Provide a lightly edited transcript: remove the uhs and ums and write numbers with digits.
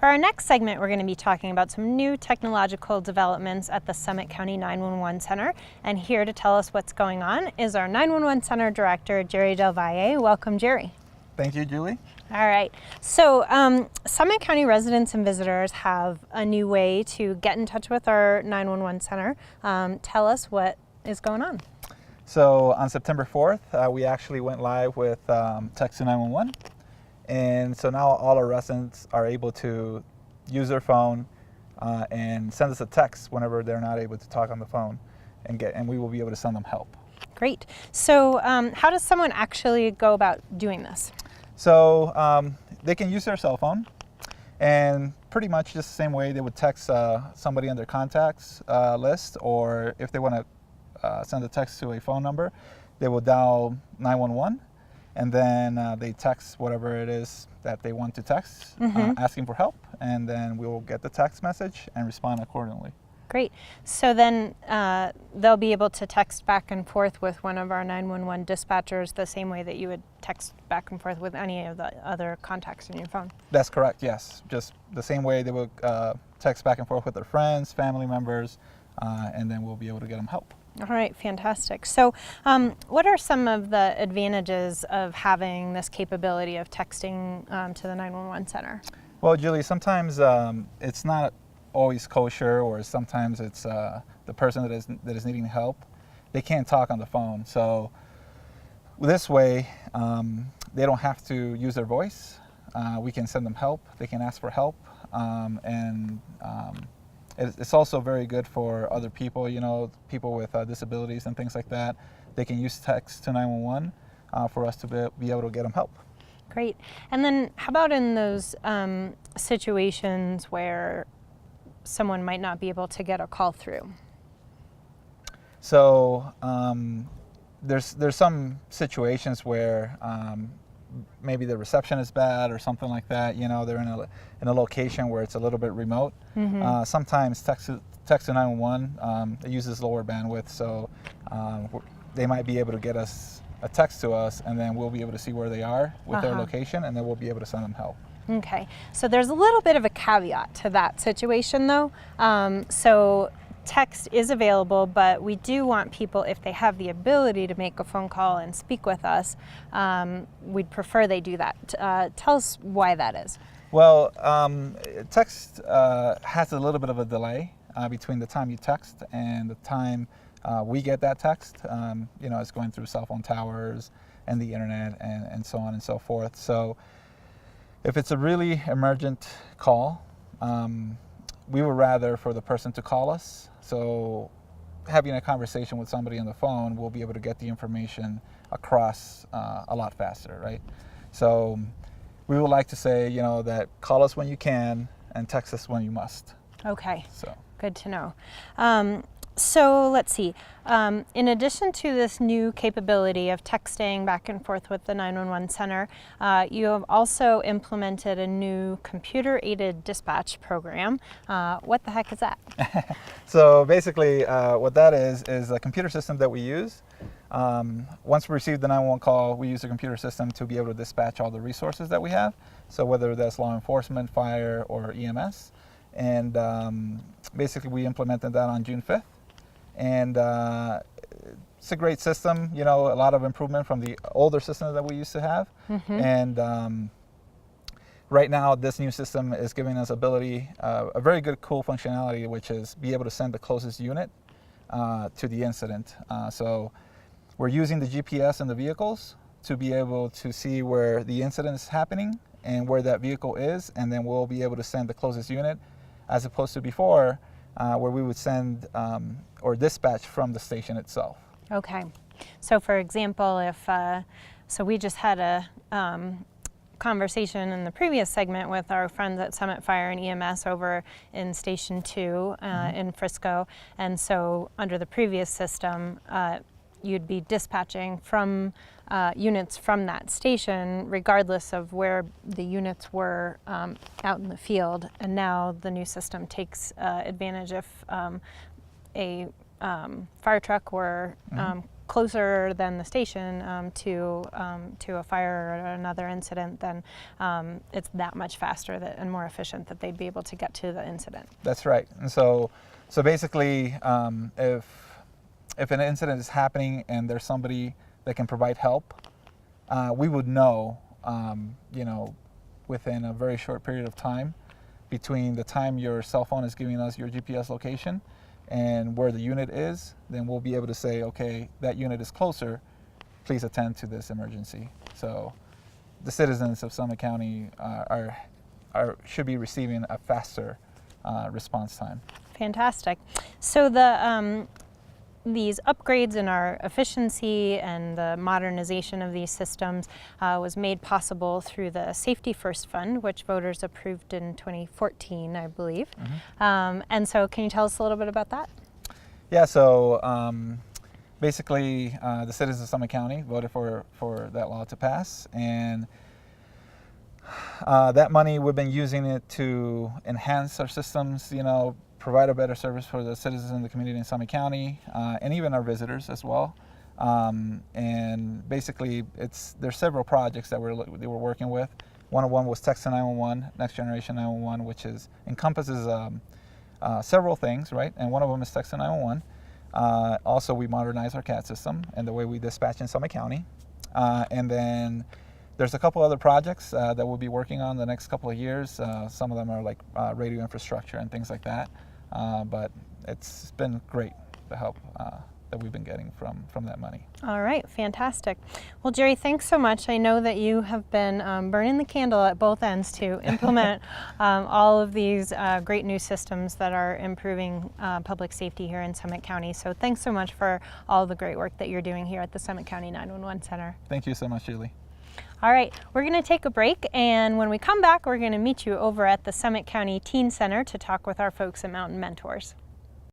For our next segment, we're going to be talking about some new technological developments at the Summit County 911 Center. And here to tell us what's going on is our 911 Center Director, Jerry Del Valle. Welcome, Jerry. Thank you, Julie. All right. So Summit County residents and visitors have a new way to get in touch with our 911 Center. Tell us what is going on. So on September 4th, we actually went live with Text to 911. And so now all our residents are able to use their phone and send us a text whenever they're not able to talk on the phone, and we will be able to send them help. Great. So how does someone actually go about doing this? So they can use their cell phone, and pretty much just the same way they would text somebody on their contacts list, or if they want to send a text to a phone number, they will dial 911. And then they text whatever it is that they want to text, asking for help, and then we will get the text message and respond accordingly. Great. So then they'll be able to text back and forth with one of our 911 dispatchers the same way that you would text back and forth with any of the other contacts in your phone. That's correct, yes. Just the same way they would text back and forth with their friends, family members, and then we'll be able to get them help. All right, fantastic. So what are some of the advantages of having this capability of texting to the 911 center? Well, Julie, sometimes it's not always kosher, or sometimes it's the person that is needing help. They can't talk on the phone. So this way, they don't have to use their voice. We can send them help. They can ask for help. It's also very good for other people, people with disabilities and things like that. They can use text to 911 for us to be able to get them help. Great. And then how about in those situations where someone might not be able to get a call through? So there's some situations where maybe the reception is bad or something like that. They're in a location where it's a little bit remote. Sometimes text to 911 it uses lower bandwidth, so they might be able to get us a text to us, and then we'll be able to see where they are with their location, and then we'll be able to send them help. Okay, so there's a little bit of a caveat to that situation, though. So text is available, but we do want people, if they have the ability to make a phone call and speak with us, we'd prefer they do that. Tell us why that is. Well, text has a little bit of a delay between the time you text and the time we get that text. It's going through cell phone towers and the internet and so on and so forth. So if it's a really emergent call, we would rather for the person to call us. So having a conversation with somebody on the phone, we'll be able to get the information across a lot faster, right? So we would like to say, that call us when you can and text us when you must. Okay, so good to know. So let's see, in addition to this new capability of texting back and forth with the 911 center, you have also implemented a new computer-aided dispatch program. What the heck is that? So basically what that is a computer system that we use. Once we receive the 911 call, we use the computer system to be able to dispatch all the resources that we have. So whether that's law enforcement, fire, or EMS. And basically we implemented that on June 5th. And it's a great system, a lot of improvement from the older system that we used to have. And right now, this new system is giving us a very good, cool functionality, which is be able to send the closest unit to the incident. So we're using the GPS in the vehicles to be able to see where the incident is happening and where that vehicle is, and then we'll be able to send the closest unit, as opposed to before, where we would send or dispatch from the station itself. Okay. So for example, so we just had a conversation in the previous segment with our friends at Summit Fire and EMS over in Station 2 in Frisco. And so under the previous system, you'd be dispatching from units from that station regardless of where the units were out in the field. And now the new system takes advantage if a fire truck or closer than the station to a fire or another incident, then it's that much faster and more efficient that they'd be able to get to the incident. That's right. And so basically, if an incident is happening and there's somebody that can provide help, we would know, within a very short period of time, between the time your cell phone is giving us your GPS location and where the unit is, then we'll be able to say, okay, that unit is closer, please attend to this emergency. So the citizens of Summit County should be receiving a faster response time. Fantastic. So these upgrades in our efficiency and the modernization of these systems was made possible through the Safety First Fund, which voters approved in 2014, I believe. Mm-hmm. And so can you tell us a little bit about that? Yeah, so basically the citizens of Summit County voted for that law to pass, and that money, we've been using it to enhance our systems, provide a better service for the citizens in the community in Summit County, and even our visitors as well. And basically, there's several projects that they were working with. One of them was Text to 911, Next Generation 911, which encompasses several things, right? And one of them is Text to 911. Also, we modernized our CAD system and the way we dispatch in Summit County. And then there's a couple other projects that we'll be working on the next couple of years. Some of them are like radio infrastructure and things like that. But it's been great, the help that we've been getting from that money. All right, fantastic. Well, Jerry, thanks so much. I know that you have been burning the candle at both ends to implement all of these great new systems that are improving public safety here in Summit County. So thanks so much for all the great work that you're doing here at the Summit County 911 Center. Thank you so much, Julie. All right, we're going to take a break, and when we come back, we're going to meet you over at the Summit County Teen Center to talk with our folks at Mountain Mentors.